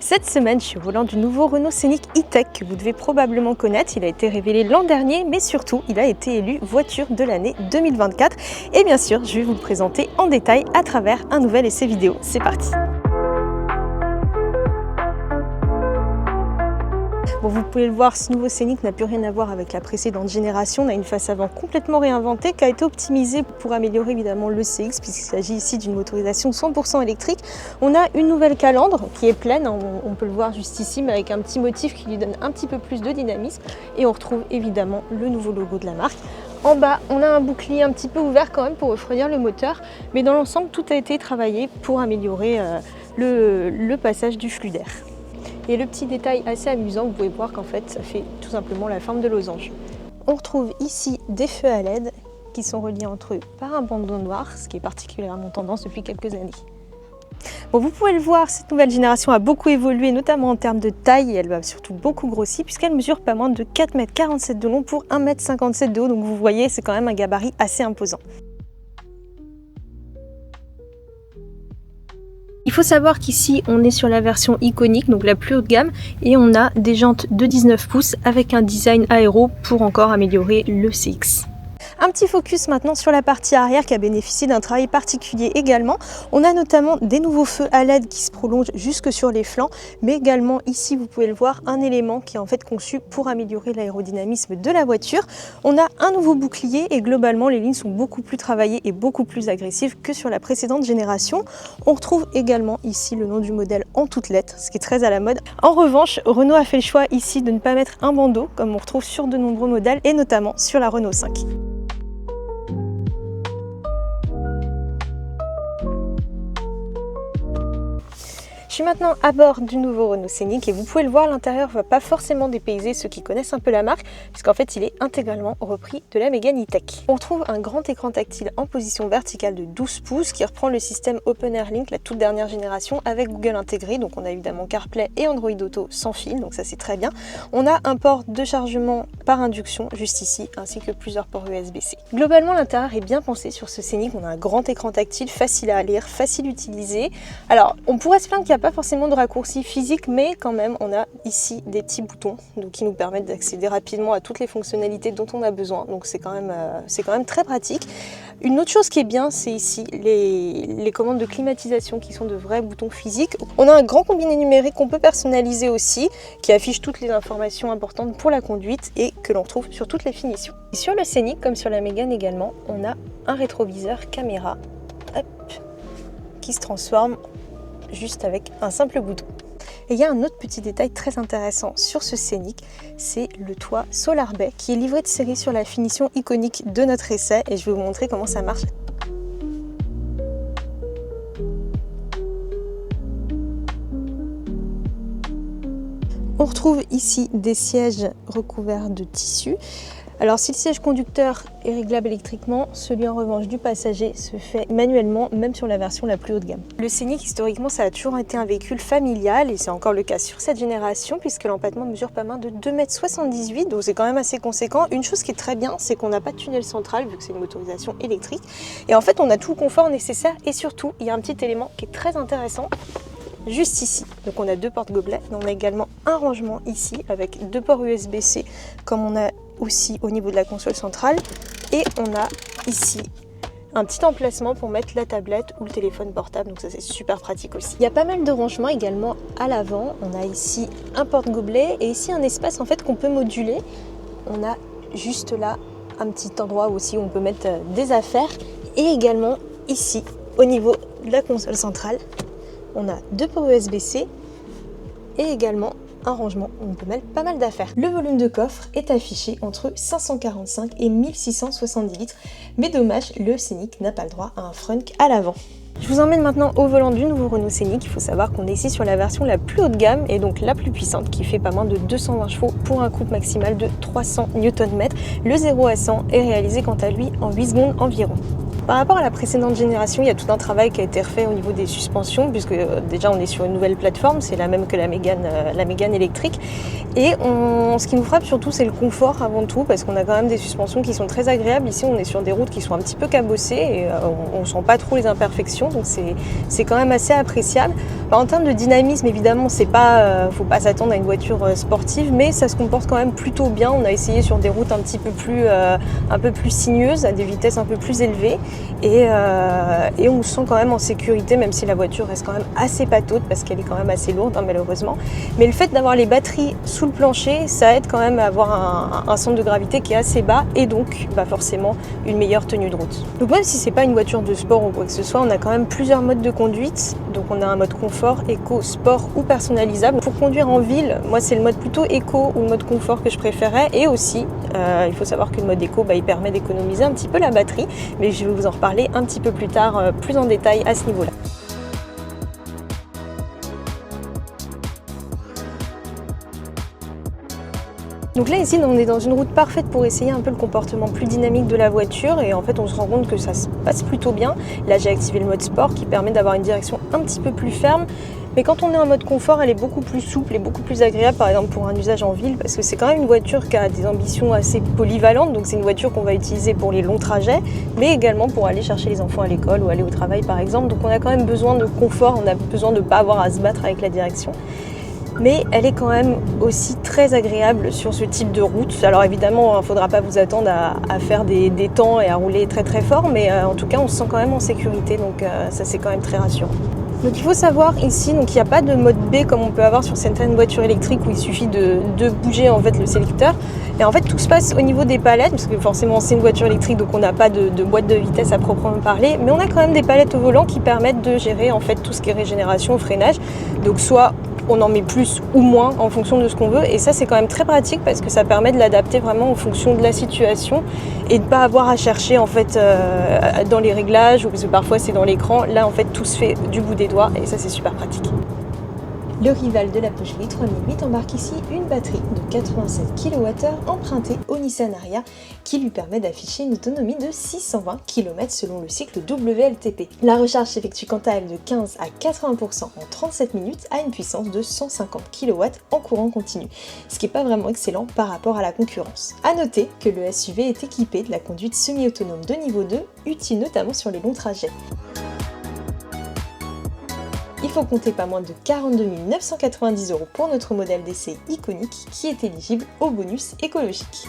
Cette semaine, je suis au volant du nouveau Renault Scénic E-Tech que vous devez probablement connaître. Il a été révélé l'an dernier, mais surtout, il a été élu voiture de l'année 2024. Et bien sûr, je vais vous le présenter en détail à travers un nouvel essai vidéo. C'est parti! Bon, vous pouvez le voir, ce nouveau Scénic n'a plus rien à voir avec la précédente génération. On a une face avant complètement réinventée qui a été optimisée pour améliorer évidemment le CX puisqu'il s'agit ici d'une motorisation 100% électrique. On a une nouvelle calandre qui est pleine, on peut le voir juste ici, mais avec un petit motif qui lui donne un petit peu plus de dynamisme. Et on retrouve évidemment le nouveau logo de la marque. En bas, on a un bouclier un petit peu ouvert quand même pour refroidir le moteur, mais dans l'ensemble, tout a été travaillé pour améliorer le passage du flux d'air. Et le petit détail assez amusant, vous pouvez voir qu'en fait, ça fait tout simplement la forme de losange. On retrouve ici des feux à LED qui sont reliés entre eux par un bandeau noir, ce qui est particulièrement tendance depuis quelques années. Bon, vous pouvez le voir, cette nouvelle génération a beaucoup évolué, notamment en termes de taille, et elle va surtout beaucoup grossir puisqu'elle mesure pas moins de 4,47 m de long pour 1,57 m de haut, donc vous voyez, c'est quand même un gabarit assez imposant. Il faut savoir qu'ici on est sur la version iconique, donc la plus haut de gamme, et on a des jantes de 19 pouces avec un design aéro pour encore améliorer le CX. Un petit focus maintenant sur la partie arrière qui a bénéficié d'un travail particulier également. On a notamment des nouveaux feux à LED qui se prolongent jusque sur les flancs, mais également ici vous pouvez le voir, un élément qui est en fait conçu pour améliorer l'aérodynamisme de la voiture. On a un nouveau bouclier et globalement les lignes sont beaucoup plus travaillées et beaucoup plus agressives que sur la précédente génération. On retrouve également ici le nom du modèle en toutes lettres, ce qui est très à la mode. En revanche, Renault a fait le choix ici de ne pas mettre un bandeau comme on retrouve sur de nombreux modèles et notamment sur la Renault 5. Je suis maintenant à bord du nouveau Renault Scénic et vous pouvez le voir, l'intérieur ne va pas forcément dépayser ceux qui connaissent un peu la marque puisqu'en fait il est intégralement repris de la Mégane E-Tech. On retrouve un grand écran tactile en position verticale de 12 pouces qui reprend le système Open Air Link, la toute dernière génération avec Google intégré, donc on a évidemment CarPlay et Android Auto sans fil, donc ça c'est très bien. On a un port de chargement par induction juste ici ainsi que plusieurs ports USB-C. Globalement l'intérieur est bien pensé sur ce Scénic, on a un grand écran tactile facile à lire, facile à utiliser. Alors on pourrait se plaindre qu'il n'y a pas forcément de raccourci physique, mais quand même on a ici des petits boutons donc, qui nous permettent d'accéder rapidement à toutes les fonctionnalités dont on a besoin, donc c'est quand même très pratique. Une autre chose qui est bien, c'est ici les commandes de climatisation qui sont de vrais boutons physiques. On a un grand combiné numérique qu'on peut personnaliser aussi, qui affiche toutes les informations importantes pour la conduite et que l'on retrouve sur toutes les finitions. Et sur le Scénic, comme sur la Mégane également, on a un rétroviseur caméra qui se transforme juste avec un simple bouton. Et il y a un autre petit détail très intéressant sur ce Scénic, c'est le toit Solar Bay qui est livré de série sur la finition iconique de notre essai et je vais vous montrer comment ça marche. On retrouve ici des sièges recouverts de tissu. Alors si le siège conducteur est réglable électriquement, celui en revanche du passager se fait manuellement, même sur la version la plus haut de gamme. Le Scénic, historiquement, ça a toujours été un véhicule familial et c'est encore le cas sur cette génération puisque l'empattement mesure pas moins de 2,78 m, donc c'est quand même assez conséquent. Une chose qui est très bien, c'est qu'on n'a pas de tunnel central vu que c'est une motorisation électrique et en fait on a tout le confort nécessaire et surtout il y a un petit élément qui est très intéressant juste ici. Donc on a deux portes gobelets, mais on a également un rangement ici avec deux ports USB-C comme on a aussi au niveau de la console centrale et on a ici un petit emplacement pour mettre la tablette ou le téléphone portable, donc ça c'est super pratique aussi. Il y a pas mal de rangements également à l'avant, on a ici un porte-gobelet et ici un espace en fait qu'on peut moduler. On a juste là un petit endroit aussi où on peut mettre des affaires et également ici au niveau de la console centrale on a deux ports USB-C et également un rangement où on peut mettre pas mal d'affaires. Le volume de coffre est affiché entre 545 et 1670 litres, mais dommage, le Scénic n'a pas le droit à un frunk à l'avant. Je vous emmène maintenant au volant du nouveau Renault Scénic. Il faut savoir qu'on est ici sur la version la plus haut de gamme et donc la plus puissante qui fait pas moins de 220 chevaux pour un couple maximal de 300 Nm. Le 0 à 100 est réalisé quant à lui en 8 secondes environ. Par rapport à la précédente génération, il y a tout un travail qui a été refait au niveau des suspensions, puisque déjà on est sur une nouvelle plateforme, c'est la même que la Mégane électrique. Et ce qui nous frappe surtout, c'est le confort avant tout, parce qu'on a quand même des suspensions qui sont très agréables. Ici, on est sur des routes qui sont un petit peu cabossées et on ne sent pas trop les imperfections, donc c'est quand même assez appréciable. En termes de dynamisme, évidemment, faut pas s'attendre à une voiture sportive, mais ça se comporte quand même plutôt bien. On a essayé sur des routes un peu plus sinueuses, à des vitesses un peu plus élevées. Et on se sent quand même en sécurité, même si la voiture reste quand même assez pataude parce qu'elle est quand même assez lourde, malheureusement. Mais le fait d'avoir les batteries sous le plancher, ça aide quand même à avoir un centre de gravité qui est assez bas et donc forcément une meilleure tenue de route. Donc même si c'est pas une voiture de sport ou quoi que ce soit, on a quand même plusieurs modes de conduite. Donc on a un mode confort, éco, sport ou personnalisable. Pour conduire en ville, moi c'est le mode plutôt éco ou le mode confort que je préférais. Et aussi, il faut savoir que le mode éco, il permet d'économiser un petit peu la batterie, mais je vais vous en reparler un petit peu plus tard, plus en détail à ce niveau-là. Donc là ici on est dans une route parfaite pour essayer un peu le comportement plus dynamique de la voiture et en fait on se rend compte que ça se passe plutôt bien. Là j'ai activé le mode sport qui permet d'avoir une direction un petit peu plus ferme. Mais quand on est en mode confort, elle est beaucoup plus souple et beaucoup plus agréable, par exemple pour un usage en ville, parce que c'est quand même une voiture qui a des ambitions assez polyvalentes, donc c'est une voiture qu'on va utiliser pour les longs trajets, mais également pour aller chercher les enfants à l'école ou aller au travail par exemple. Donc on a quand même besoin de confort, on a besoin de ne pas avoir à se battre avec la direction. Mais elle est quand même aussi très agréable sur ce type de route. Alors évidemment, il ne faudra pas vous attendre à faire des temps et à rouler très très fort, mais en tout cas on se sent quand même en sécurité, donc ça c'est quand même très rassurant. Donc il faut savoir ici, il n'y a pas de mode B comme on peut avoir sur certaines voitures électriques où il suffit de bouger en fait le sélecteur. Et en fait tout se passe au niveau des palettes, parce que forcément c'est une voiture électrique donc on n'a pas de boîte de vitesse à proprement parler, mais on a quand même des palettes au volant qui permettent de gérer en fait tout ce qui est régénération, freinage. Donc soit on en met plus ou moins en fonction de ce qu'on veut et ça c'est quand même très pratique parce que ça permet de l'adapter vraiment en fonction de la situation et de ne pas avoir à chercher en fait dans les réglages ou parce que parfois c'est dans l'écran. Là en fait tout se fait du bout des doigts et ça c'est super pratique. Le rival de la Peugeot 3008 embarque ici une batterie de 87 kWh empruntée au Nissan Ariya qui lui permet d'afficher une autonomie de 620 km selon le cycle WLTP. La recharge s'effectue quant à elle de 15 à 80% en 37 minutes à une puissance de 150 kW en courant continu, ce qui n'est pas vraiment excellent par rapport à la concurrence. A noter que le SUV est équipé de la conduite semi-autonome de niveau 2, utile notamment sur les longs trajets. Il faut compter pas moins de 42 990 € pour notre modèle d'essai iconique qui est éligible au bonus écologique.